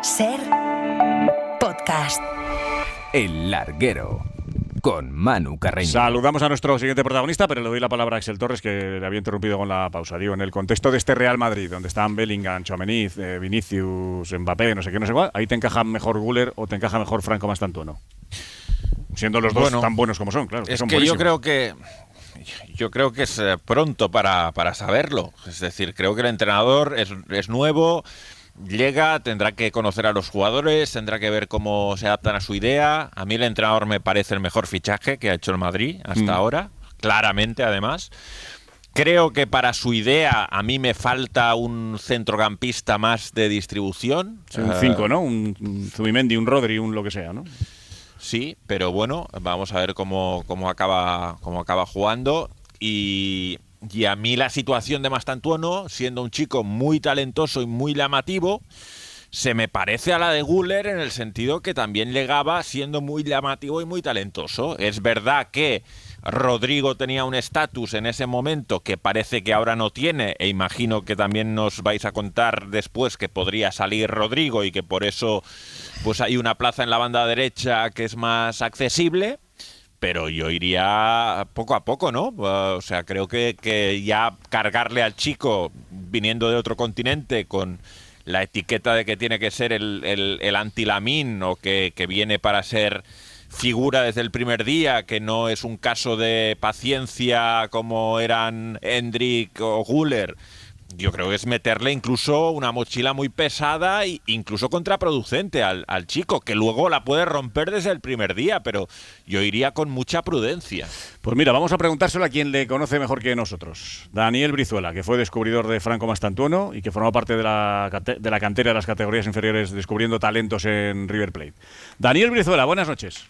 Ser podcast. El Larguero, con Manu Carreño. Saludamos a nuestro siguiente protagonista, pero le doy la palabra a Axel Torres, que le había interrumpido con la pausa. Digo, en el contexto de este Real Madrid, donde están Bellingham, Tchouaméni, Vinicius, Mbappé, no sé qué, no sé cuál, ¿ahí te encaja mejor Güler o te encaja mejor Franco Mastantuono? Siendo los dos tan buenos como son, claro. Es son que buenísimos. yo creo que es pronto para saberlo. Es decir, creo que el entrenador es nuevo, llega, tendrá que conocer a los jugadores, tendrá que ver cómo se adaptan a su idea. A mí el entrenador me parece el mejor fichaje que ha hecho el Madrid hasta ahora, claramente además. Creo que para su idea a mí me falta un centrocampista más de distribución. Sí, un 5, ¿no? Un Zubimendi, un Rodri, un lo que sea, ¿no? Sí, pero bueno, vamos a ver cómo acaba jugando. Y a mí la situación de Mastantuono, siendo un chico muy talentoso y muy llamativo, se me parece a la de Güler en el sentido que también llegaba siendo muy llamativo y muy talentoso. Es verdad que Rodrigo tenía un estatus en ese momento que parece que ahora no tiene, e imagino que también nos vais a contar después que podría salir Rodrigo y que por eso pues hay una plaza en la banda derecha que es más accesible. Pero yo iría poco a poco, ¿no? O sea, creo que ya cargarle al chico viniendo de otro continente con la etiqueta de que tiene que ser el anti-Lamine o que viene para ser figura desde el primer día, que no es un caso de paciencia como eran Endrick o Güler. Yo creo que es meterle incluso una mochila muy pesada e incluso contraproducente al chico, que luego la puede romper desde el primer día, pero yo iría con mucha prudencia. Pues mira, vamos a preguntárselo a quien le conoce mejor que nosotros. Daniel Brizuela, que fue descubridor de Franco Mastantuono y que formó parte de la cantera de las categorías inferiores descubriendo talentos en River Plate. Daniel Brizuela, buenas noches.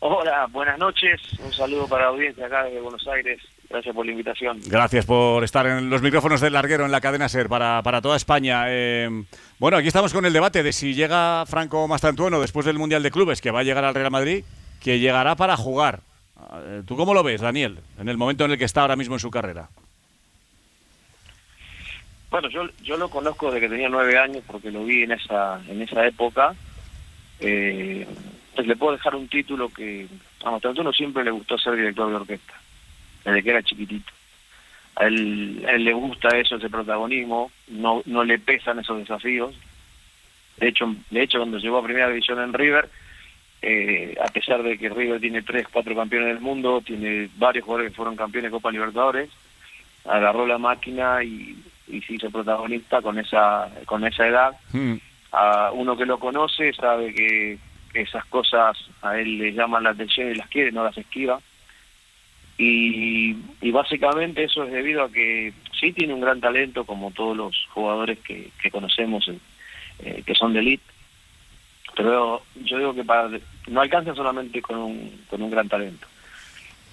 Hola, buenas noches. Un saludo para la audiencia acá de Buenos Aires. Gracias por la invitación. Gracias por estar en los micrófonos del Larguero en la cadena SER para toda España. Bueno, aquí estamos con el debate de si llega Franco Mastantuono después del Mundial de Clubes, que va a llegar al Real Madrid, que llegará para jugar. ¿Tú cómo lo ves, Daniel, en el momento en el que está ahora mismo en su carrera? Bueno, yo lo conozco desde que tenía 9 años porque lo vi en esa época. Pues le puedo dejar un título que a Mastantuono siempre le gustó ser director de orquesta, desde que era chiquitito. A él le gusta eso, ese protagonismo, no le pesan esos desafíos. De hecho cuando llegó a Primera División en River, a pesar de que River tiene 3, 4 campeones del mundo, tiene varios jugadores que fueron campeones de Copa Libertadores, agarró la máquina y se hizo protagonista con esa edad. A uno que lo conoce sabe que esas cosas a él le llaman la atención y las quiere, no las esquiva. Y básicamente eso es debido a que sí tiene un gran talento, como todos los jugadores que conocemos, que son de elite, pero yo digo que no alcanza solamente con un gran talento.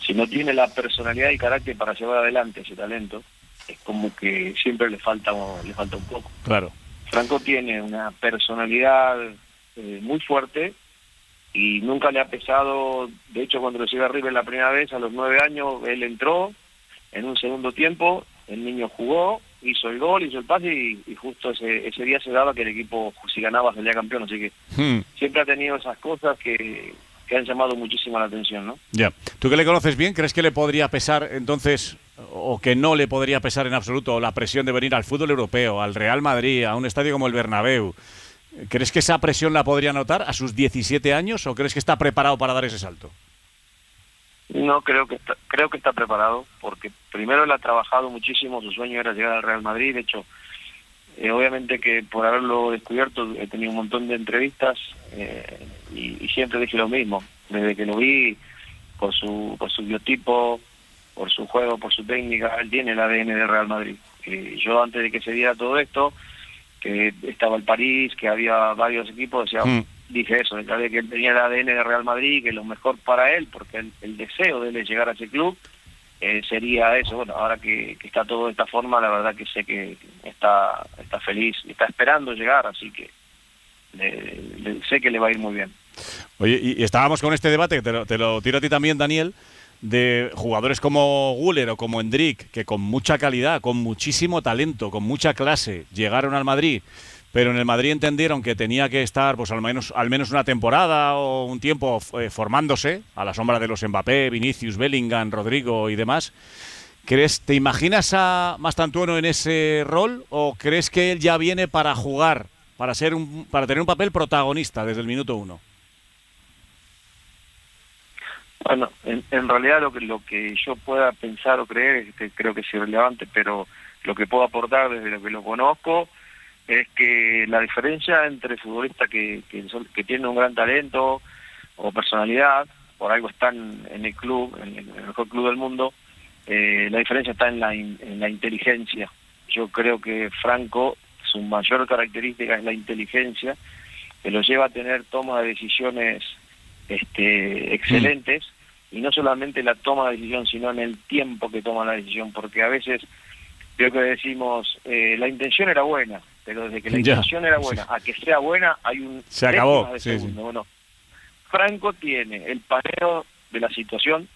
Si no tiene la personalidad y carácter para llevar adelante ese talento, es como que siempre le falta un poco. Claro. Franco tiene una personalidad muy fuerte y nunca le ha pesado. De hecho, cuando lo llega a River la primera vez, a los 9 años, él entró en un segundo tiempo, el niño jugó, hizo el gol, hizo el pase y justo ese día se daba que el equipo, si ganaba, salía campeón. Así que siempre ha tenido esas cosas que han llamado muchísimo la atención, ¿no? Ya. ¿Tú que le conoces bien, crees que le podría pesar entonces, o que no le podría pesar en absoluto, la presión de venir al fútbol europeo, al Real Madrid, a un estadio como el Bernabéu? ¿Crees que esa presión la podría notar a sus 17 años o crees que está preparado para dar ese salto? No, creo que está preparado, porque primero él ha trabajado muchísimo, su sueño era llegar al Real Madrid. De hecho, obviamente que por haberlo descubierto he tenido un montón de entrevistas y siempre dije lo mismo. Desde que lo vi, por su biotipo, por su juego, por su técnica, él tiene el ADN del Real Madrid. Yo antes de que se diera todo esto, que estaba el París, que había varios equipos, dije eso, que él tenía el ADN de Real Madrid, que lo mejor para él, porque el deseo de él es llegar a ese club, sería eso. Bueno, ahora que está todo de esta forma, la verdad que sé que está feliz, está esperando llegar, así que sé que le va a ir muy bien. Oye, y estábamos con este debate, te lo tiro a ti también, Daniel, de jugadores como Güler o como Endrick, que con mucha calidad, con muchísimo talento, con mucha clase, llegaron al Madrid, pero en el Madrid entendieron que tenía que estar pues al menos una temporada o un tiempo formándose a la sombra de los Mbappé, Vinicius, Bellingham, Rodrigo y demás. ¿Te imaginas a Mastantuono en ese rol o crees que él ya viene para jugar, para tener un papel protagonista desde el minuto 1? Bueno, en realidad lo que yo pueda pensar o creer, creo que es irrelevante, pero lo que puedo aportar desde lo que lo conozco es que la diferencia entre futbolistas que tienen un gran talento o personalidad, por algo están en el club, en el mejor club del mundo, la diferencia está en la inteligencia. Yo creo que Franco, su mayor característica es la inteligencia, que lo lleva a tener toma de decisiones excelentes, y no solamente la toma de decisión, sino en el tiempo que toma la decisión, porque a veces creo que decimos, la intención era buena, pero desde que la intención era buena a que sea buena hay un... Se acabó. De segundo. Bueno, Franco tiene el paneo de la situación,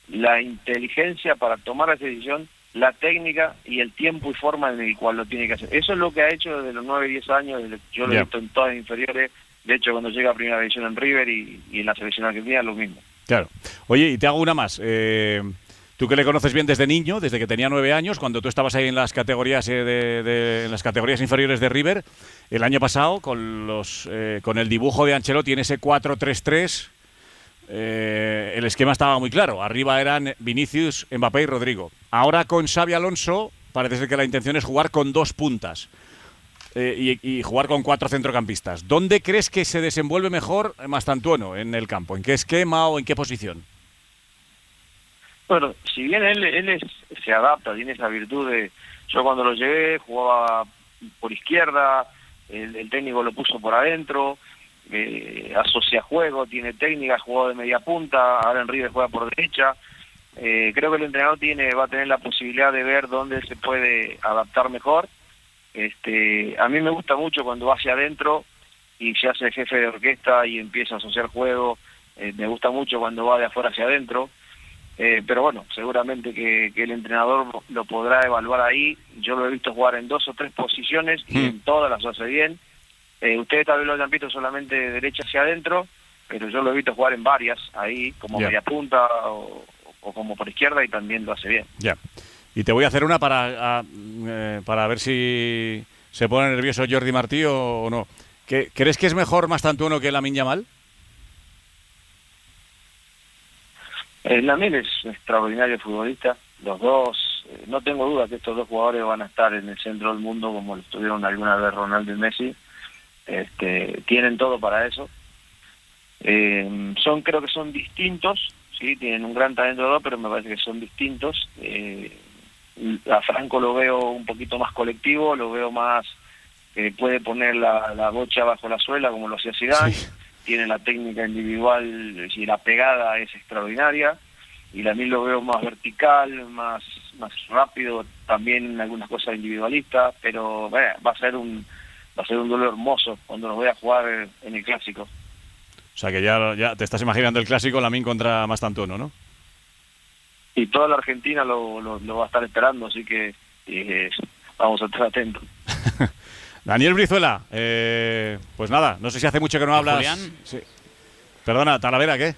la inteligencia para tomar esa decisión, la técnica y el tiempo y forma en el cual lo tiene que hacer. Eso es lo que ha hecho desde los 9, 10 años, yo lo he visto en todas las inferiores, de hecho cuando llega a primera división en River y en la selección argentina lo mismo. Claro. Oye, y te hago una más. Tú que le conoces bien desde niño, desde que tenía 9 años, cuando tú estabas ahí en las categorías en las categorías inferiores de River, el año pasado con el dibujo de Ancelotti en ese 4-3-3, el esquema estaba muy claro. Arriba eran Vinicius, Mbappé y Rodrigo. Ahora con Xabi Alonso parece ser que la intención es jugar con 2 puntas y jugar con 4 centrocampistas. ¿Dónde crees que se desenvuelve mejor Mastantuono en el campo? ¿En qué esquema o en qué posición? Bueno, si bien él se adapta, tiene esa virtud de... Yo cuando lo llevé jugaba por izquierda, el técnico lo puso por adentro, asocia juego, tiene técnica, jugó de media punta, ahora en River juega por derecha. Creo que el entrenador va a tener la posibilidad de ver dónde se puede adaptar mejor. A mí me gusta mucho cuando va hacia adentro y se hace jefe de orquesta y empieza a asociar juego. Me gusta mucho cuando va de afuera hacia adentro. Pero bueno, seguramente que el entrenador lo podrá evaluar ahí. Yo lo he visto jugar en 2 o 3 posiciones y en todas las hace bien. Ustedes tal vez lo hayan visto solamente de derecha hacia adentro, pero yo lo he visto jugar en varias, ahí como media punta o como por izquierda, y también lo hace bien. Ya. Y te voy a hacer una para ver si se pone nervioso Jordi Martí o no. ¿Crees que es mejor Mastantuono que Lamine Yamal? Lamine es un extraordinario futbolista, los dos, no tengo duda que estos dos jugadores van a estar en el centro del mundo como lo estuvieron alguna vez Ronaldo y Messi. Tienen todo para eso. Creo que son distintos, sí, tienen un gran talento los dos, pero me parece que son distintos. A Franco lo veo un poquito más colectivo, lo veo más puede poner la bocha bajo la suela como lo hacía Zidane. Sí. Tiene la técnica individual y la pegada es extraordinaria, y Lamine lo veo más vertical, más rápido, también en algunas cosas individualistas, pero va a ser un duelo hermoso cuando nos voy a jugar en el Clásico. O sea que ya te estás imaginando el Clásico, Lamine contra Mastantuono, ¿no? Y toda la Argentina lo va a estar esperando, así que vamos a estar atentos. Daniel Brizuela, pues nada, no sé si hace mucho que no hablas. Julián. Sí. Perdona, Talavera, ¿qué?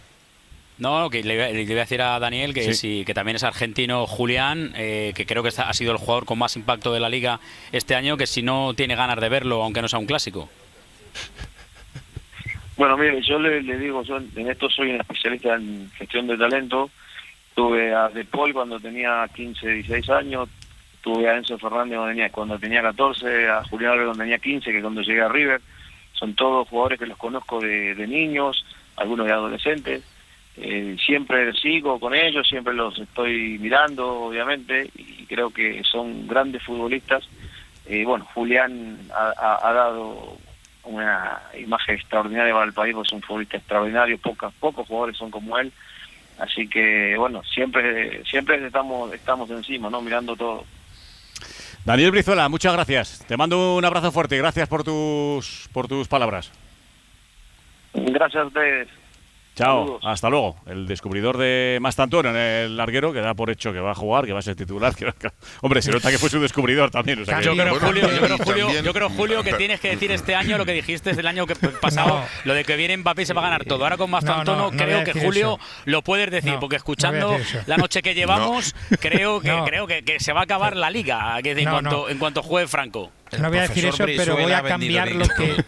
No, que le iba a decir a Daniel que también es argentino Julián, que creo que ha sido el jugador con más impacto de la Liga este año, que si no tiene ganas de verlo, aunque no sea un clásico. Bueno, mire, yo le digo, yo en esto soy un especialista en gestión de talento. Tuve a De Paul cuando tenía 15, 16 años, tuve a Enzo Fernández cuando tenía 14, a Julián Álvarez cuando tenía 15, que cuando llegué a River. Son todos jugadores que los conozco de niños, algunos de adolescentes. Siempre sigo con ellos, siempre los estoy mirando, obviamente, y creo que son grandes futbolistas. Julián ha dado una imagen extraordinaria para el país, porque es un futbolista extraordinario, pocos jugadores son como él. Así que, siempre estamos encima, ¿no? Mirando todo. Daniel Brizuela, muchas gracias. Te mando un abrazo fuerte y gracias por tus palabras. Gracias a ustedes. Chao, Saludos. hasta luego. El descubridor de Mastantuono en el larguero, que da por hecho que va a jugar, que va a ser titular. Hombre, se nota que fue su descubridor también. O sea, Yo creo, Bueno, Julio, que tienes que decir este año lo que dijiste el año que pasado, lo de que viene Mbappé y se va a ganar todo. Ahora con Mastantuono no creo voy a que decir Julio eso. lo puedes decir, No, porque no escuchando voy a decir eso. la noche que llevamos, creo que se va a acabar la liga en No. cuanto juegue Franco. No voy a decir eso, pero voy a cambiar lo que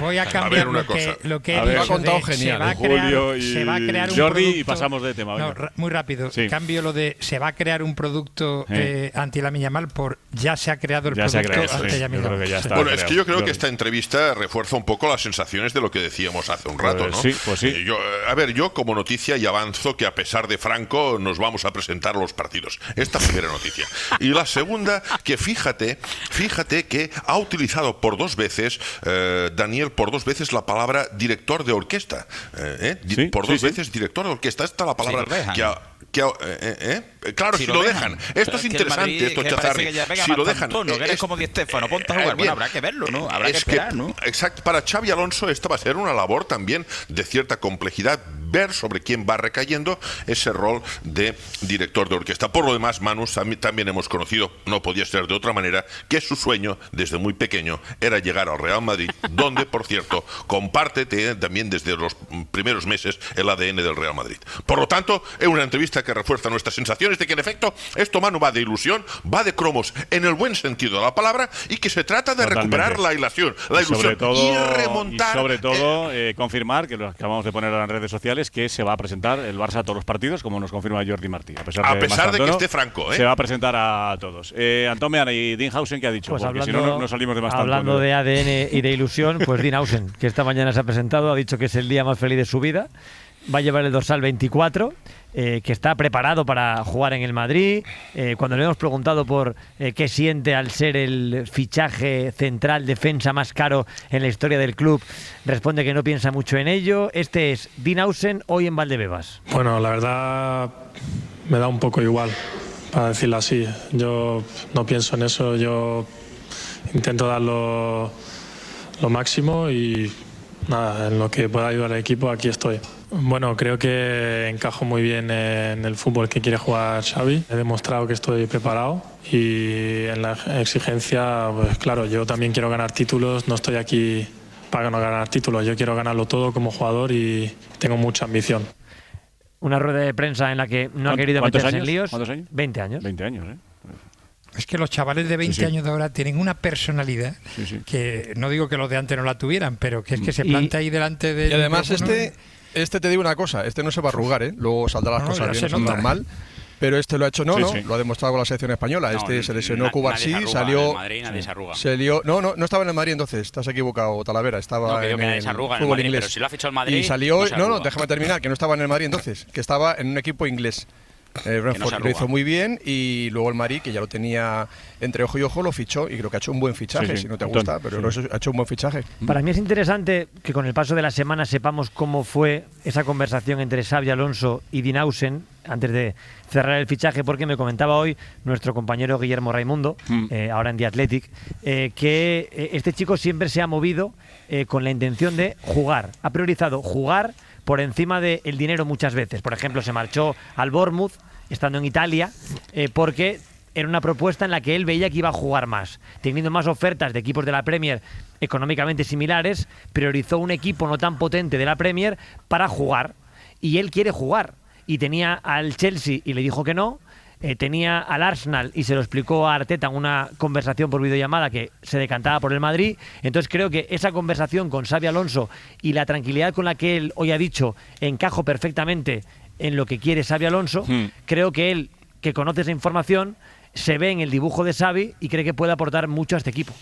voy a A ver, cambiar una lo que cosa. he A ver. dicho. Lo ha contado de genial, Julio y se va a crear un Jordi, producto, y pasamos de tema. No, venga. muy rápido. Sí. Cambio lo de se va a crear un producto Sí. anti Lamine Yamal por ya se ha creado el Ya se ha producto creado, anti sí. Lamine Yo creo que ya Yamal. está. Bueno, es que yo creo Jordi. que esta entrevista refuerza un poco las sensaciones de lo que decíamos hace un rato, Pues ¿no? sí, pues sí. Yo como noticia ya avanzo que a pesar de Franco nos vamos a presentar a los partidos. Esta primera noticia. Y la segunda, que fíjate que ha utilizado por 2 veces, Daniel, por 2 veces la palabra director de orquesta. Sí, Por sí, 2 sí. veces director de orquesta. Esta es la palabra lo dejan. Claro, si lo dejan. Esto es interesante, esto, Chazarri. Si lo dejan. Que eres como Di Stéfano, ponte a jugar. bien. Bueno, habrá que verlo, ¿no? Habrá que Es esperar, ¿no? Exacto, para Xavi Alonso esta va a ser una labor también de cierta complejidad, ver sobre quién va recayendo ese rol de director de orquesta. Por lo demás, Manu, también hemos conocido, no podía ser de otra manera, que su sueño desde muy pequeño era llegar al Real Madrid, donde, por cierto, comparte también desde los primeros meses el ADN del Real Madrid. Por lo tanto, es una entrevista que refuerza nuestras sensaciones de que, en efecto, esto, Manu, va de ilusión, va de cromos en el buen sentido de la palabra, y que se trata de Totalmente. recuperar la ilusión, Sobre todo, y remontar. sobre todo confirmar, que lo acabamos de poner en las redes sociales, que se va a presentar el Barça a todos los partidos, como nos confirma Jordi Martí. A pesar de que Mastantuono, esté Franco, se va a presentar a todos. Antón Meana y Dinhausen, ¿qué ha dicho? Pues Porque si no, no salimos de Mastantuono. hablando de ADN y de ilusión, pues Dinhausen, que esta mañana se ha presentado, ha dicho que es el día más feliz de su vida. Va a llevar el dorsal 24, que está preparado para jugar en el Madrid. Cuando le hemos preguntado por qué siente al ser el fichaje central defensa más caro en la historia del club, responde que no piensa mucho en ello. Este es Dinhausen hoy en Valdebebas. Bueno, la verdad me da un poco igual, para decirlo así. Yo no pienso en eso, yo intento dar lo máximo y nada, en lo que pueda ayudar al equipo, aquí estoy. Bueno, creo que encajo muy bien en el fútbol que quiere jugar Xavi. He demostrado que estoy preparado y en la exigencia, pues claro, yo también quiero ganar títulos, no estoy aquí para no ganar títulos, yo quiero ganarlo todo como jugador y tengo mucha ambición. Una rueda de prensa en la que no ha querido ¿Cuántos meterse años? en líos. ¿Cuántos años? 20 años. 20 años, ¿eh? Es que los chavales de 20 Sí, sí. años de ahora tienen una personalidad Sí, sí. que no digo que los de antes no la tuvieran, pero que es que se planta ahí delante de. Y además este te digo una cosa, este no se va a arrugar, ¿eh? Luego saldrán las No, cosas ya bien, se eso nota. normal. Pero este lo ha hecho, Sí, no, sí. lo ha demostrado con la selección española. Este se lesionó Cubarsí, nadie se arruga, salió. en el Madrid nadie se arruga. No estaba en el Madrid entonces, estás equivocado, Talavera. Estaba No, que digo en que nadie el se arruga en el fútbol Madrid, inglés. pero si lo ha fichado el Madrid, Y salió. no se arruga. Déjame terminar, que no estaba en el Madrid entonces, que estaba en un equipo inglés. Brentford lo arruga. hizo muy bien y luego el Madrid, que ya lo tenía entre ojo y ojo, lo fichó y creo que ha hecho un buen fichaje, Sí, sí. si no te Antón, gusta, pero sí. creo que ha hecho un buen fichaje. Para mí es interesante que con el paso de la semana sepamos cómo fue esa conversación entre Xavi Alonso y Dinhausen antes de cerrar el fichaje, porque me comentaba hoy nuestro compañero Guillermo Raimundo, ahora en The Athletic, que este chico siempre se ha movido con la intención de jugar. Ha priorizado jugar por encima del dinero muchas veces. Por ejemplo, se marchó al Bournemouth, estando en Italia, porque era una propuesta en la que él veía que iba a jugar más. Teniendo más ofertas de equipos de la Premier económicamente similares, priorizó un equipo no tan potente de la Premier para jugar. Y él quiere jugar. Y tenía al Chelsea y le dijo que no. Tenía al Arsenal y se lo explicó a Arteta en una conversación por videollamada que se decantaba por el Madrid. Entonces creo que esa conversación con Xavi Alonso y la tranquilidad con la que él hoy ha dicho encajo perfectamente en lo que quiere Xavi Alonso, creo que él, que conoce esa información, se ve en el dibujo de Xavi y cree que puede aportar mucho a este equipo.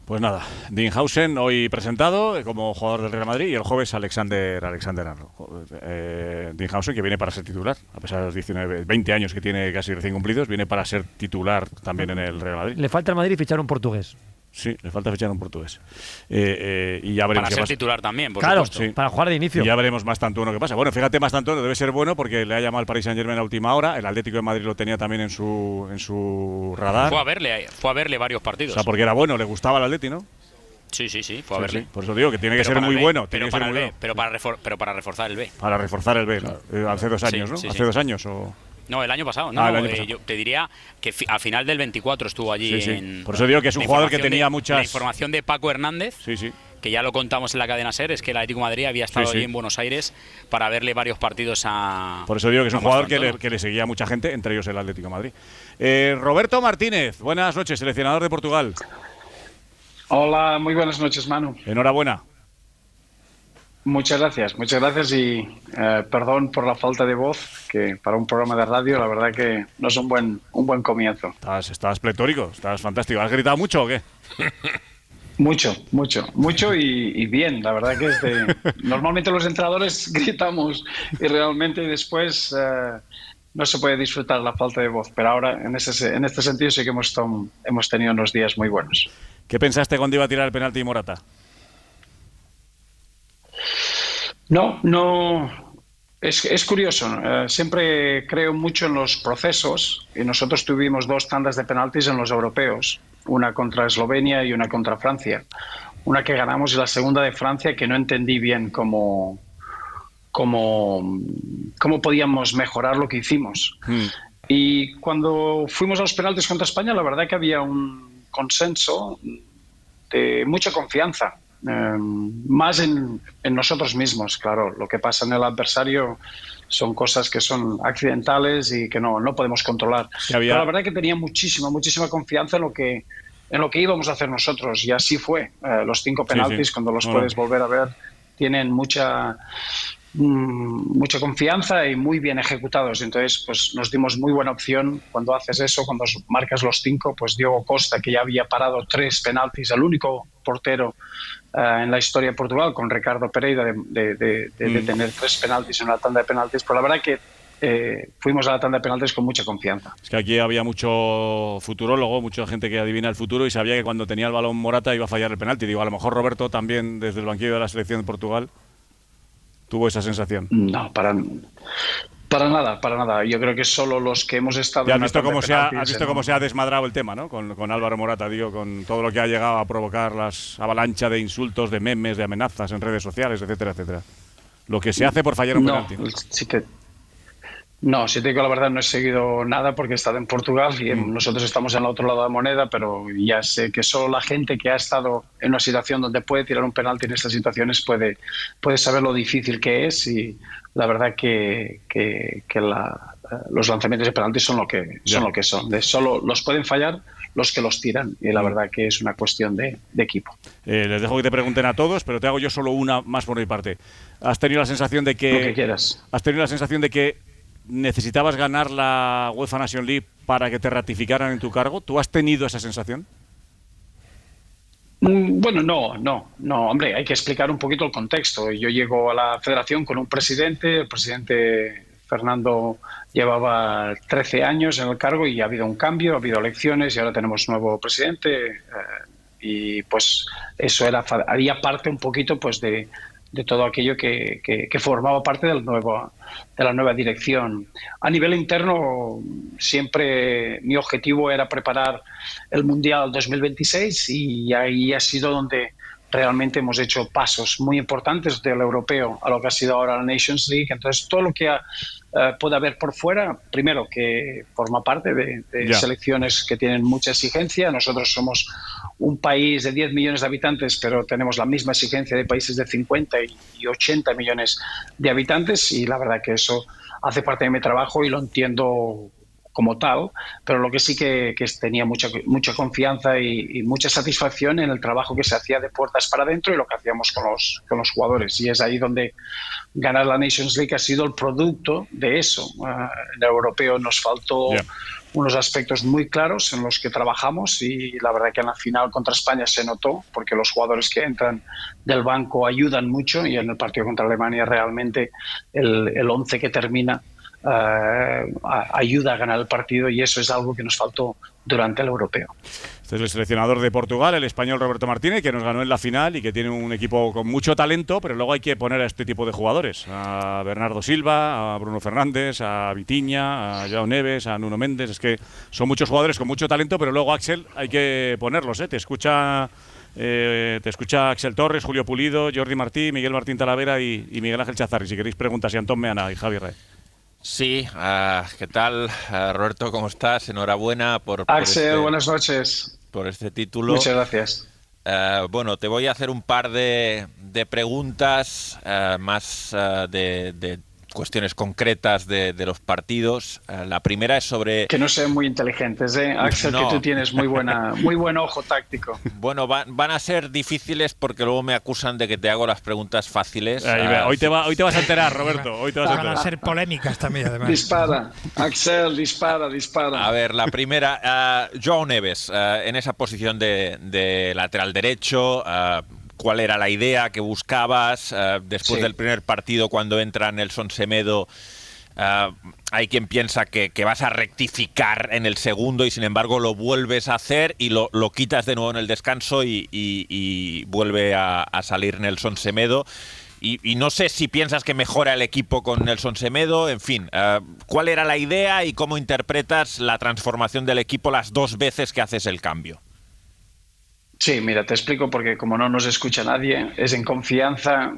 Pues nada, Dinhausen hoy presentado como jugador del Real Madrid y el jueves Alexander Arnold. Dinhausen, que viene para ser titular, a pesar de los 20 años que tiene casi recién cumplidos, viene para ser titular también en el Real Madrid. Le falta al Madrid fichar un portugués. Sí, le falta fichar un portugués. Y ya veremos Para qué ser pasa. titular también, por Claro, supuesto. para jugar de inicio. Y ya veremos Mastantuono qué pasa. Bueno, fíjate, Mastantuono debe ser bueno porque le ha llamado al Paris Saint-Germain a última hora. El Atlético de Madrid lo tenía también en su radar. Fue a verle varios partidos. O sea, porque era bueno, le gustaba al Atleti, ¿no? Sí, fue a verle. Sí. Por eso digo que tiene que ser muy bueno. Pero para reforzar el B. Para reforzar el B, claro. Hace 2 años, ¿no? Hace 2 años o... No, el año pasado. Yo te diría que al final del 24 estuvo allí. Por eso digo que es un jugador que tenía muchas... La información de Paco Hernández, que ya lo contamos en la cadena SER, es que el Atlético de Madrid había estado allí en Buenos Aires para verle varios partidos a... Por eso digo que es un jugador que le seguía a mucha gente, entre ellos el Atlético de Madrid. Roberto Martínez, buenas noches, seleccionador de Portugal. Hola, muy buenas noches, Manu. Enhorabuena. Muchas gracias y perdón por la falta de voz, que para un programa de radio la verdad que no es un buen comienzo. Estabas pletórico, estabas fantástico. ¿Has gritado mucho o qué? Mucho y bien, la verdad que normalmente los entrenadores gritamos y realmente después no se puede disfrutar la falta de voz, pero ahora en este sentido sí que hemos tenido unos días muy buenos. ¿Qué pensaste cuando iba a tirar el penalti Morata? No, es curioso. Siempre creo mucho en los procesos y nosotros tuvimos 2 tandas de penaltis en los europeos, una contra Eslovenia y una contra Francia. Una que ganamos y la segunda de Francia que no entendí bien cómo podíamos mejorar lo que hicimos. Y cuando fuimos a los penaltis contra España, la verdad que había un consenso de mucha confianza. Más en nosotros mismos, claro. Lo que pasa en el adversario son cosas que son accidentales y que no podemos controlar. Pero la verdad que tenía muchísima confianza en lo que íbamos a hacer nosotros, y así fue. Los 5 penaltis, cuando los puedes volver a ver, tienen mucha confianza y muy bien ejecutados. Entonces, pues nos dimos muy buena opción cuando haces eso, cuando marcas los 5. Pues Diogo Costa, que ya había parado 3 penaltis, el único portero en la historia de Portugal, con Ricardo Pereira, de tener 3 penaltis en una tanda de penaltis. Pero la verdad que fuimos a la tanda de penaltis con mucha confianza. Es que aquí había mucho futurólogo, mucha gente que adivina el futuro y sabía que cuando tenía el balón Morata iba a fallar el penalti. Digo, a lo mejor Roberto también, desde el banquillo de la selección de Portugal, tuvo esa sensación. No, para nada. Yo creo que solo los que hemos estado... ¿Has visto cómo se ha desmadrado el tema, ¿no? Con Álvaro Morata, digo, con todo lo que ha llegado a provocar las avalanchas de insultos, de memes, de amenazas en redes sociales, etcétera, etcétera. Lo que se hace por fallar un penalti. No, si te digo la verdad, no he seguido nada porque he estado en Portugal y nosotros estamos en el otro lado de la moneda, pero ya sé que solo la gente que ha estado en una situación donde puede tirar un penalti en estas situaciones puede saber lo difícil que es, y la verdad que los lanzamientos de penaltis son lo que son. Solo los pueden fallar los que los tiran, y la verdad que es una cuestión de equipo. Les dejo que te pregunten a todos, pero te hago yo solo una más por mi parte. ¿Has tenido la sensación de que... Lo que quieras. ¿Has tenido la sensación de que necesitabas ganar la UEFA Nations League para que te ratificaran en tu cargo? ¿Tú has tenido esa sensación? Bueno, no, hombre, hay que explicar un poquito el contexto. Yo llego a la federación con un presidente, el presidente Fernando llevaba 13 años en el cargo y ha habido un cambio, ha habido elecciones y ahora tenemos nuevo presidente, y pues eso haría parte un poquito pues de todo aquello que formaba parte de la nueva dirección. A nivel interno, siempre mi objetivo era preparar el Mundial 2026 y ahí ha sido donde realmente hemos hecho pasos muy importantes del europeo a lo que ha sido ahora la Nations League. Entonces, todo lo que puede haber por fuera, primero, que forma parte de selecciones que tienen mucha exigencia. Nosotros somos un país de 10 millones de habitantes, pero tenemos la misma exigencia de países de 50 y 80 millones de habitantes, y la verdad que eso hace parte de mi trabajo y lo entiendo como tal, pero lo que sí que tenía mucha confianza y mucha satisfacción en el trabajo que se hacía de puertas para adentro y lo que hacíamos con los jugadores, y es ahí donde ganar la Nations League ha sido el producto de eso. En el europeo nos faltó unos aspectos muy claros en los que trabajamos, y la verdad que en la final contra España se notó, porque los jugadores que entran del banco ayudan mucho, y en el partido contra Alemania realmente el 11 que termina ayuda a ganar el partido, y eso es algo que nos faltó durante el europeo. Este es el seleccionador de Portugal, el español Roberto Martínez, que nos ganó en la final y que tiene un equipo con mucho talento, pero luego hay que poner a este tipo de jugadores, a Bernardo Silva, a Bruno Fernández, a Vitinha, a João Neves, a Nuno Méndez. Es que son muchos jugadores con mucho talento, pero luego, Axel, hay que ponerlos, ¿eh? Te escucha Te escucha Axel Torres, Julio Pulido, Jordi Martí, Miguel Martín Talavera y Miguel Ángel Chazarri. Si queréis preguntas, y Antón Meana y Javi Rey. Sí, ¿qué tal? Roberto, ¿cómo estás? Enhorabuena por Axel, buenas noches. Por este título. Muchas gracias. Bueno, te voy a hacer un par de preguntas más de cuestiones concretas de los partidos. La primera es sobre... Que no sean muy inteligentes, Axel, no. Que tú tienes muy buen ojo táctico. Bueno, van a ser difíciles porque luego me acusan de que te hago las preguntas fáciles. Hoy te vas a enterar, Roberto. Hoy te vas a enterar. Van a ser polémicas también, además. Dispara, Axel, dispara. A ver, la primera, Joao Neves, en esa posición de lateral derecho, ¿cuál era la idea que buscabas después del primer partido cuando entra Nelson Semedo? Hay quien piensa que vas a rectificar en el segundo y sin embargo lo vuelves a hacer y lo quitas de nuevo en el descanso y vuelve a salir Nelson Semedo. Y no sé si piensas que mejora el equipo con Nelson Semedo, en fin, ¿cuál era la idea y cómo interpretas la transformación del equipo las dos veces que haces el cambio? Sí, mira, te explico porque como no nos escucha nadie, es en confianza.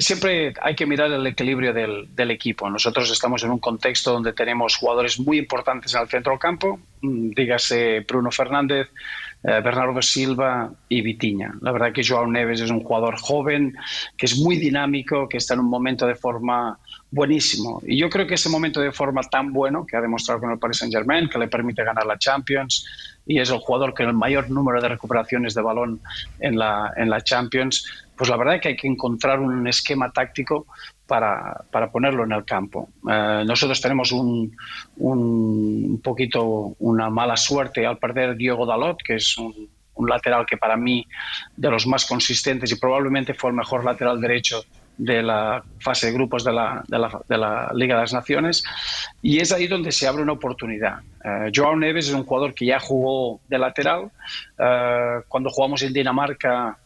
Siempre hay que mirar el equilibrio del equipo. Nosotros estamos en un contexto donde tenemos jugadores muy importantes en el centro del campo, dígase Bruno Fernández, Bernardo Silva y Vitinha. La verdad que Joao Neves es un jugador joven, que es muy dinámico, que está en un momento de forma buenísimo. Y yo creo que ese momento de forma tan bueno que ha demostrado con el Paris Saint-Germain, que le permite ganar la Champions, y es el jugador con el mayor número de recuperaciones de balón en la Champions, pues la verdad es que hay que encontrar un esquema táctico para ponerlo en el campo. Nosotros tenemos un poquito una mala suerte al perder Diogo Dalot, que es un lateral que para mí de los más consistentes y probablemente fue el mejor lateral derecho de la fase de grupos de la Liga de las Naciones, y es ahí donde se abre una oportunidad. Joao Neves es un jugador que ya jugó de lateral. Cuando jugamos en Dinamarca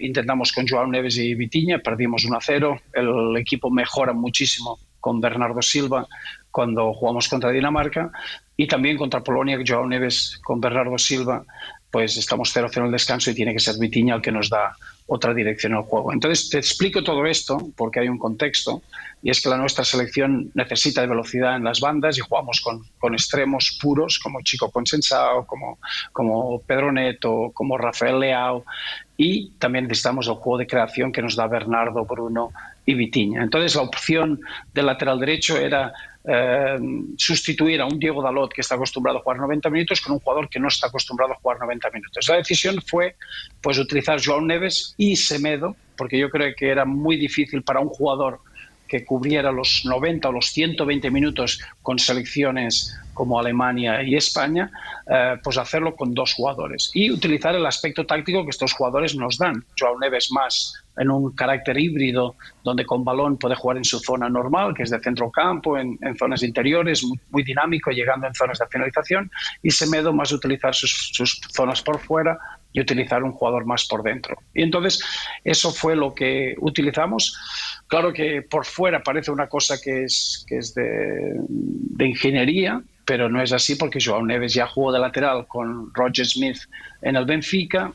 intentamos con Joao Neves y Vitinha, perdimos 1-0. El equipo mejora muchísimo con Bernardo Silva cuando jugamos contra Dinamarca, y también contra Polonia, Joao Neves con Bernardo Silva, pues estamos 0-0 en el descanso y tiene que ser Vitinha el que nos da otra dirección al juego. Entonces te explico todo esto porque hay un contexto, y es que nuestra selección necesita de velocidad en las bandas y jugamos con extremos puros como Chico Consensao, como Pedro Neto, como Rafael Leao, y también necesitamos el juego de creación que nos da Bernardo, Bruno y Vitinha. Entonces la opción del lateral derecho era sustituir a un Diogo Dalot que está acostumbrado a jugar 90 minutos con un jugador que no está acostumbrado a jugar 90 minutos. La decisión fue pues utilizar Joao Neves y Semedo, porque yo creo que era muy difícil para un jugador que cubriera los 90 o los 120 minutos con selecciones como Alemania y España, pues hacerlo con dos jugadores y utilizar el aspecto táctico que estos jugadores nos dan. Joao Neves más en un carácter híbrido, donde con balón puede jugar en su zona normal, que es de centro campo, en zonas interiores, muy dinámico, llegando en zonas de finalización, y Semedo más utilizar sus zonas por fuera y utilizar un jugador más por dentro. Y entonces eso fue lo que utilizamos. Claro que por fuera parece una cosa que es de ingeniería, pero no es así porque Joao Neves ya jugó de lateral con Roger Smith en el Benfica,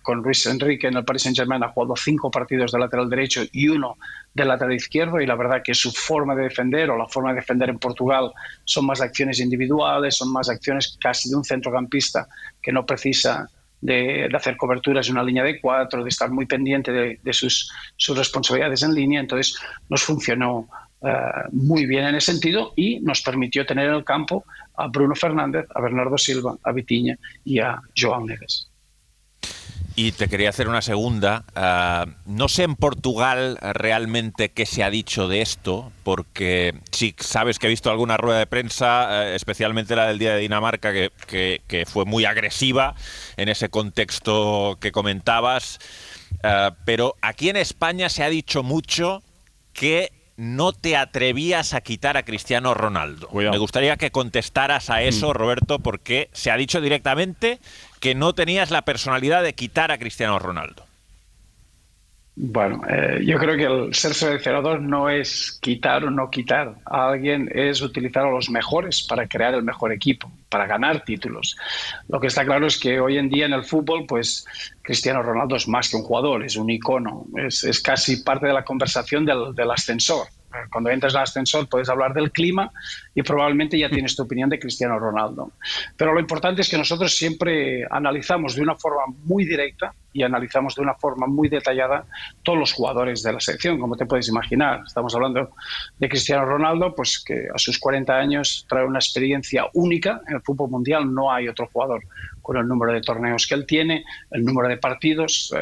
con Luis Enrique en el Paris Saint-Germain ha jugado 5 partidos de lateral derecho y 1 de lateral izquierdo, y la verdad que su forma de defender o la forma de defender en Portugal son más acciones individuales, son más acciones casi de un centrocampista que no precisa de hacer coberturas en una línea de 4, de estar muy pendiente de sus responsabilidades en línea. Entonces nos funcionó muy bien en ese sentido y nos permitió tener en el campo a Bruno Fernández, a Bernardo Silva, a Vitinha y a Joao Neves. Y te quería hacer una segunda. No sé en Portugal realmente qué se ha dicho de esto, porque sí sabes que he visto alguna rueda de prensa, especialmente la del día de Dinamarca, que fue muy agresiva en ese contexto que comentabas. Pero aquí en España se ha dicho mucho que no te atrevías a quitar a Cristiano Ronaldo. Cuidado. Me gustaría que contestaras a eso, Roberto, porque se ha dicho directamente que no tenías la personalidad de quitar a Cristiano Ronaldo. Bueno, yo creo que el ser seleccionador no es quitar o no quitar a alguien, es utilizar a los mejores para crear el mejor equipo, para ganar títulos. Lo que está claro es que hoy en día en el fútbol, pues Cristiano Ronaldo es más que un jugador, es un icono, es casi parte de la conversación del ascensor. Cuando entras al ascensor puedes hablar del clima y probablemente ya tienes tu opinión de Cristiano Ronaldo. Pero lo importante es que nosotros siempre analizamos de una forma muy directa y analizamos de una forma muy detallada todos los jugadores de la selección, como te puedes imaginar. Estamos hablando de Cristiano Ronaldo, pues que a sus 40 años trae una experiencia única en el fútbol mundial. No hay otro jugador con el número de torneos que él tiene, el número de partidos.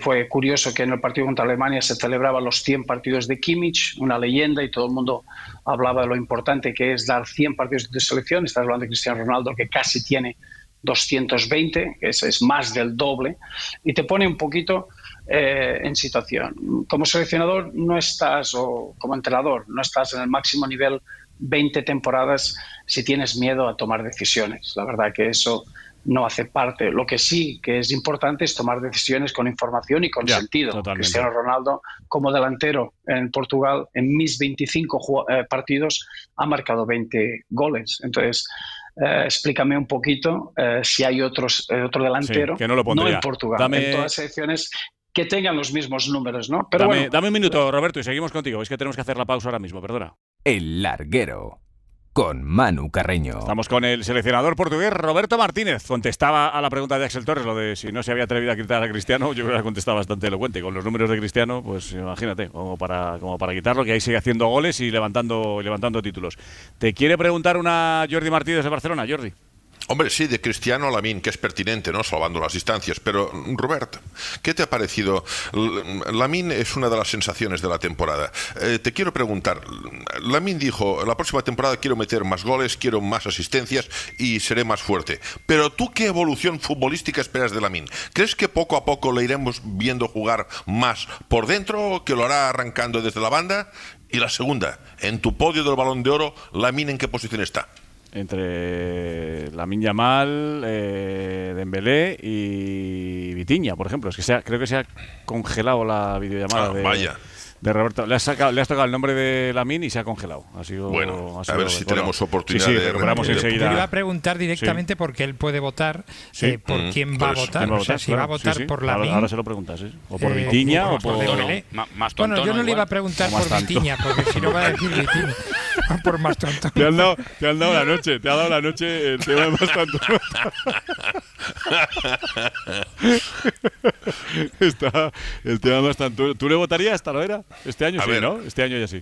Fue curioso que en el partido contra Alemania se celebraban los 100 partidos de Kimmich, una leyenda, y todo el mundo hablaba de lo importante que es dar 100 partidos de selección. Estás hablando de Cristiano Ronaldo, que casi tiene 220, que es más del doble, y te pone un poquito en situación. Como seleccionador no estás, o como entrenador, no estás en el máximo nivel 20 temporadas si tienes miedo a tomar decisiones. La verdad que eso no hace parte. Lo que sí que es importante es tomar decisiones con información y con sentido. Totalmente. Cristiano Ronaldo, como delantero en Portugal, en mis 25 partidos, ha marcado 20 goles. Entonces, explícame un poquito si hay otro delantero, que no lo pondría. No en Portugal, en todas las selecciones, que tengan los mismos números, ¿no? Pero dame un minuto, Roberto, y seguimos contigo. Es que tenemos que hacer la pausa ahora mismo, perdona. El Larguero, con Manu Carreño. Estamos con el seleccionador portugués Roberto Martínez. Contestaba a la pregunta de Axel Torres, lo de si no se había atrevido a quitar a Cristiano. Yo creo que la contestaba bastante elocuente. Con los números de Cristiano, pues imagínate, como para quitarlo, que ahí sigue haciendo goles y levantando títulos. Te quiere preguntar una Jordi Martínez de Barcelona. Jordi. Hombre, sí, de Cristiano a Lamine, que es pertinente, ¿no? Salvando las distancias. Pero, Robert, ¿qué te ha parecido? Lamine es una de las sensaciones de la temporada. Te quiero preguntar, Lamine dijo, la próxima temporada quiero meter más goles, quiero más asistencias y seré más fuerte. Pero ¿tú qué evolución futbolística esperas de Lamine? ¿Crees que poco a poco le iremos viendo jugar más por dentro, que lo hará arrancando desde la banda? Y la segunda, en tu podio del Balón de Oro, ¿Lamine en qué posición está? Entre Lamine Yamal, Dembélé y Vitinha, por ejemplo. Es que creo que se ha congelado la videollamada de Roberto. Le has tocado el nombre de Lamine y se ha congelado. Bueno, a ver si tenemos oportunidad de recuperamos enseguida. Le iba a preguntar directamente porque él puede votar por quién va a votar. O sea, si va a votar por Lamine. Ahora se lo preguntas, ¿eh? O por Vitinha o por Dembélé. Más tonto. Bueno, yo no le iba a preguntar por Vitinha, porque si no va a decir Vitinha. Por más tonto. Te han dado la noche el tema de más tonto. Está el tema más tonto. ¿Tú le votarías hasta lo era? Este año sí, ¿no? Este año ya sí.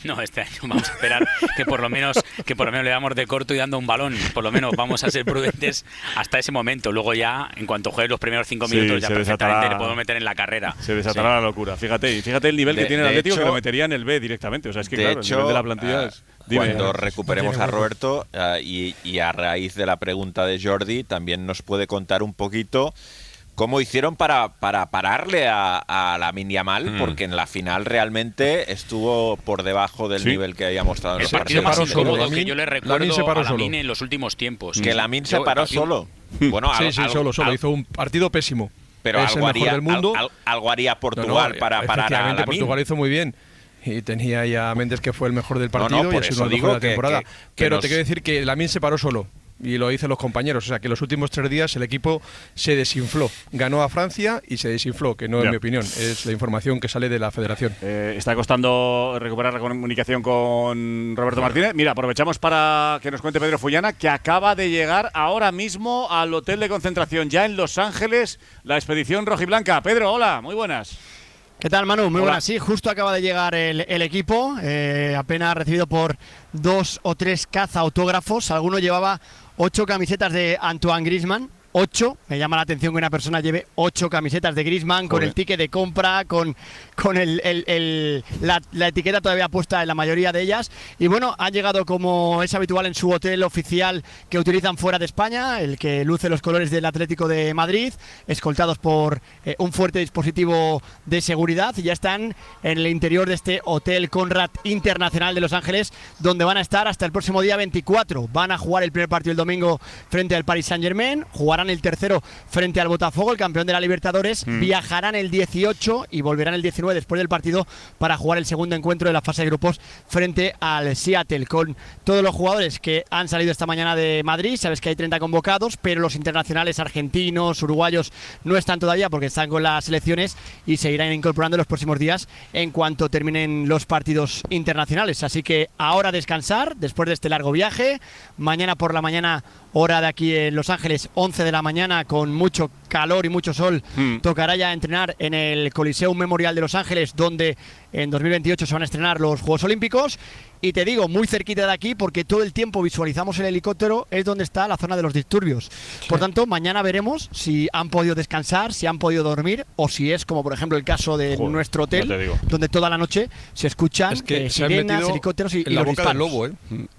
No, este año vamos a esperar que por lo menos le damos de corto y dando un balón. Por lo menos vamos a ser prudentes hasta ese momento. Luego ya, en cuanto juegue los primeros 5 minutos, ya perfectamente le podemos meter en la carrera. Se desatará la locura. Fíjate el nivel que tiene el Atlético, que lo metería en el B directamente. O sea, es que claro, el nivel de la plantilla es... Cuando recuperemos a Roberto y a raíz de la pregunta de Jordi, también nos puede contar un poquito cómo hicieron para pararle a Lamine Yamal, porque en la final realmente estuvo por debajo del nivel que había mostrado en el partido. El partido más incómodo que yo le recuerdo a Lamine en los últimos tiempos. Que Lamine se paró solo. Bueno, solo. Hizo un partido pésimo. Pero algo haría Portugal para parar a Lamine. Portugal hizo muy bien. Y tenía ya a Méndez, que fue el mejor del partido, y es uno de la temporada. Pero te quiero decir que Lamine se paró solo. Y lo dicen los compañeros, o sea que los últimos 3 días el equipo se desinfló. Ganó a Francia y se desinfló, que no es mi opinión, es la información que sale de la federación. Está costando recuperar la comunicación con Roberto Martínez. Mira, aprovechamos para que nos cuente Pedro Fullana, que acaba de llegar ahora mismo al hotel de concentración ya en Los Ángeles, la expedición rojiblanca. Pedro, hola, muy buenas. ¿Qué tal, Manu? Muy buenas. Sí, justo acaba de llegar el equipo, apenas recibido por 2 o 3 cazautógrafos. Alguno llevaba 8 camisetas de Antoine Griezmann. 8, me llama la atención que una persona lleve 8 camisetas de Griezmann con el ticket de compra, con la etiqueta todavía puesta en la mayoría de ellas. Y bueno, ha llegado como es habitual en su hotel oficial que utilizan fuera de España, el que luce los colores del Atlético de Madrid, escoltados por un fuerte dispositivo de seguridad, y ya están en el interior de este Hotel Conrad Internacional de Los Ángeles, donde van a estar hasta el próximo día 24. Van a jugar el primer partido el domingo frente al Paris Saint-Germain, jugarán disputarán el tercero frente al Botafogo, el campeón de la Libertadores, viajarán el 18 y volverán el 19 después del partido para jugar el segundo encuentro de la fase de grupos frente al Seattle, con todos los jugadores que han salido esta mañana de Madrid. Sabes que hay 30 convocados, pero los internacionales argentinos, uruguayos no están todavía porque están con las selecciones y se irán incorporando en los próximos días en cuanto terminen los partidos internacionales. Así que ahora descansar después de este largo viaje. Mañana por la mañana, hora de aquí en Los Ángeles, 11 de la mañana, con mucho calor y mucho sol, tocará ya entrenar en el Coliseum Memorial de Los Ángeles, donde en 2028 se van a estrenar los Juegos Olímpicos. Y te digo, muy cerquita de aquí, porque todo el tiempo visualizamos el helicóptero, es donde está la zona de los disturbios. Por tanto, mañana veremos si han podido descansar, si han podido dormir, o si es como por ejemplo el caso de nuestro hotel, donde toda la noche se escuchan sirenas, helicópteros y la los boca del lobo,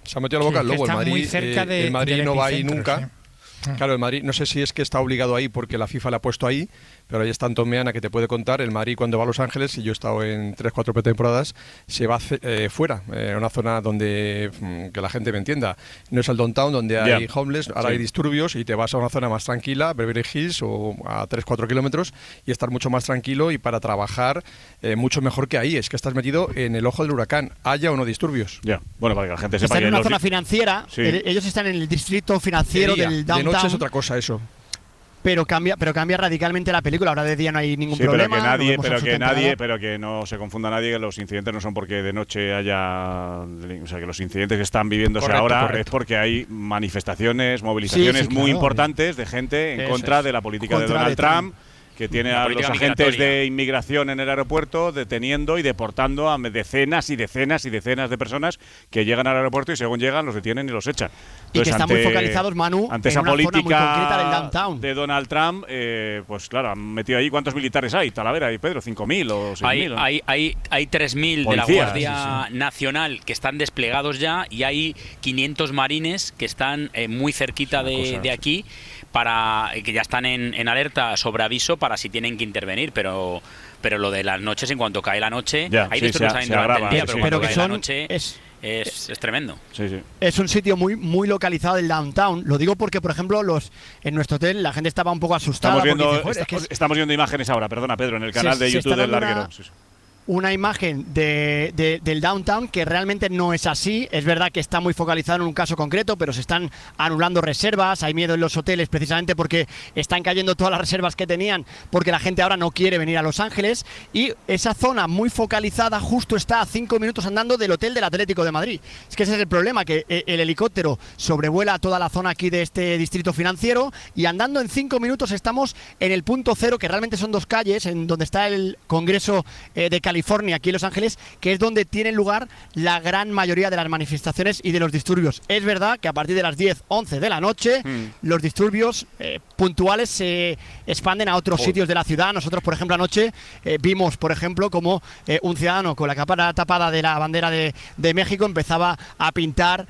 Se ha metido la boca del lobo. Está muy cerca el Madrid no va ahí nunca. Claro, el Madrid, no sé si es que está obligado ahí porque la FIFA le ha puesto ahí, pero ahí está Antón Meana, que te puede contar. El Madrid, cuando va a Los Ángeles, y yo he estado en 3-4 pretemporadas, se va fuera, una zona donde, que la gente me entienda, no es el downtown donde hay homeless, ahora hay disturbios, y te vas a una zona más tranquila, Beverly Hills, o a 3-4 kilómetros, y estar mucho más tranquilo y para trabajar mucho mejor que ahí. Es que estás metido en el ojo del huracán, haya o no disturbios. Bueno, para que la gente sepa están que en una zona financiera, ellos están en el distrito financiero del downtown. De noche es otra cosa eso. Pero cambia radicalmente la película. Ahora de día no hay ningún problema. Pero que no se confunda nadie, que los incidentes no son porque de noche haya, o sea, que los incidentes que están viviéndose ahora es porque hay manifestaciones, movilizaciones muy importantes de gente en contra de la política de Donald Trump, que tiene a los agentes de inmigración en el aeropuerto deteniendo y deportando a decenas y decenas y decenas de personas que llegan al aeropuerto y según llegan los detienen y los echan. Entonces, y que están muy focalizados, Manu, ante en esa una política zona muy concreta del downtown de Donald Trump, pues claro, han metido ahí. ¿Cuántos militares hay? Talavera y Pedro, 5.000 o 6.000. Hay 3.000 de la Guardia Nacional que están desplegados ya, y hay 500 marines que están muy cerquita de aquí, para que ya están en alerta sobre aviso para si tienen que intervenir, pero lo de las noches, en cuanto cae la noche, hay disturbios también durante el día, pero cuando cae la noche es tremendo. Es un sitio muy localizado del downtown. Lo digo porque, por ejemplo, en nuestro hotel la gente estaba un poco asustada. Estamos viendo imágenes ahora, perdona Pedro, en el canal de YouTube del Larguero. Una imagen del downtown que realmente no es así. Es verdad que está muy focalizado en un caso concreto, pero se están anulando reservas, hay miedo en los hoteles precisamente porque están cayendo todas las reservas que tenían, porque la gente ahora no quiere venir a Los Ángeles, y esa zona muy focalizada justo está a 5 minutos andando del hotel del Atlético de Madrid. Es que ese es el problema, que el helicóptero sobrevuela toda la zona aquí de este distrito financiero, y andando en 5 minutos estamos en el punto cero, que realmente son 2 calles, en donde está el Congreso de California, aquí en Los Ángeles, que es donde tienen lugar la gran mayoría de las manifestaciones y de los disturbios. Es verdad que a partir de las 10, 11 de la noche los disturbios puntuales se expanden a otros sitios de la ciudad. Nosotros, por ejemplo, anoche vimos, por ejemplo, como un ciudadano con la capa tapada de la bandera de México empezaba a pintar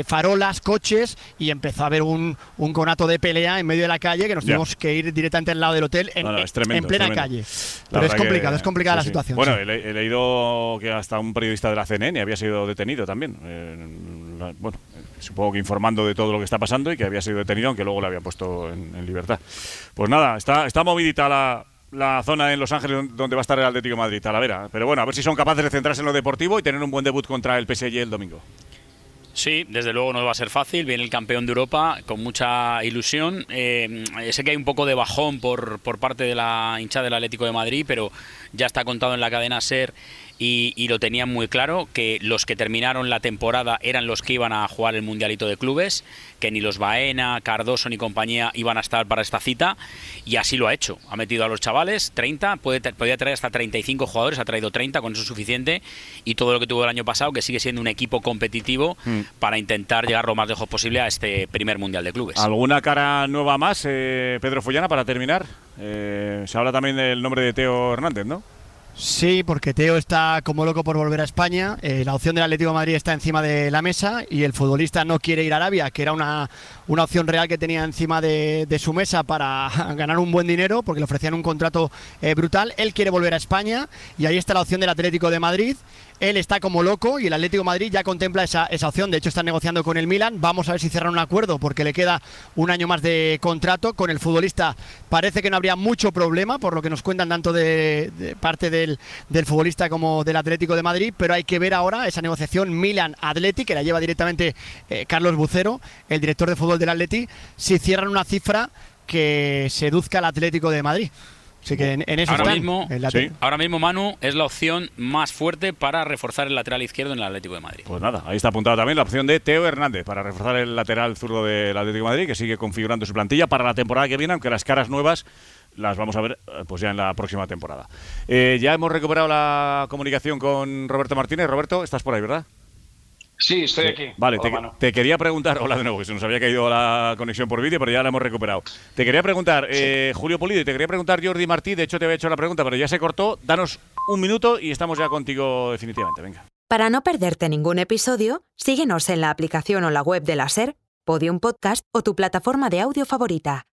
farolas, coches, y empezó a haber un conato de pelea en medio de la calle, que nos tuvimos que ir directamente al lado del hotel en plena calle. Pero es complicada la situación. Bueno, he leído que hasta un periodista de la CNN había sido detenido también. Bueno, supongo que informando de todo lo que está pasando, y que había sido detenido, aunque luego le habían puesto en libertad. Pues nada, está movidita la zona en Los Ángeles donde va a estar el Atlético de Madrid, Talavera. Pero bueno, a ver si son capaces de centrarse en lo deportivo y tener un buen debut contra el PSG el domingo. Sí, desde luego no va a ser fácil. Viene el campeón de Europa con mucha ilusión. Sé que hay un poco de bajón por parte de la hinchada del Atlético de Madrid, pero ya está contado en la cadena SER y lo tenían muy claro, que los que terminaron la temporada eran los que iban a jugar el Mundialito de Clubes, que ni los Baena, Cardoso ni compañía iban a estar para esta cita, y así lo ha hecho. Ha metido a los chavales, 30, podía traer hasta 35 jugadores, ha traído 30, con eso es suficiente, y todo lo que tuvo el año pasado, que sigue siendo un equipo competitivo para intentar llegar lo más lejos posible a este primer Mundial de Clubes. ¿Alguna cara nueva más, Pedro Follana, para terminar? Se habla también del nombre de Teo Hernández, ¿no? Sí, porque Teo está como loco por volver a España. La opción del Atlético de Madrid está encima de la mesa, y el futbolista no quiere ir a Arabia, que era una una opción real que tenía encima de su mesa para ganar un buen dinero, porque le ofrecían un contrato brutal. Él quiere volver a España y ahí está la opción del Atlético de Madrid. Él está como loco y el Atlético de Madrid ya contempla esa opción. De hecho, están negociando con el Milan. Vamos a ver si cierran un acuerdo, porque le queda un año más de contrato. Con el futbolista parece que no habría mucho problema, por lo que nos cuentan tanto de parte del futbolista como del Atlético de Madrid, pero hay que ver ahora esa negociación Milan-Atleti, que la lleva directamente Carlos Bucero, el director de fútbol del Atleti, si cierran una cifra que seduzca al Atlético de Madrid. Así que en eso ahora mismo, Manu, es la opción más fuerte para reforzar el lateral izquierdo en el Atlético de Madrid. Pues nada, ahí está apuntada también la opción de Teo Hernández para reforzar el lateral zurdo del Atlético de Madrid, que sigue configurando su plantilla para la temporada que viene, aunque las caras nuevas las vamos a ver pues ya en la próxima temporada. Ya hemos recuperado la comunicación con Roberto Martínez. Roberto, estás por ahí, ¿verdad? Sí, estoy aquí. Vale, te quería preguntar, hola de nuevo, que se nos había caído la conexión por vídeo, pero ya la hemos recuperado. Te quería preguntar, Julio Pulido, y te quería preguntar Jordi Martí, de hecho te había hecho la pregunta, pero ya se cortó. Danos un minuto y estamos ya contigo definitivamente, venga. Para no perderte ningún episodio, síguenos en la aplicación o la web de la SER, Podium Podcast o tu plataforma de audio favorita.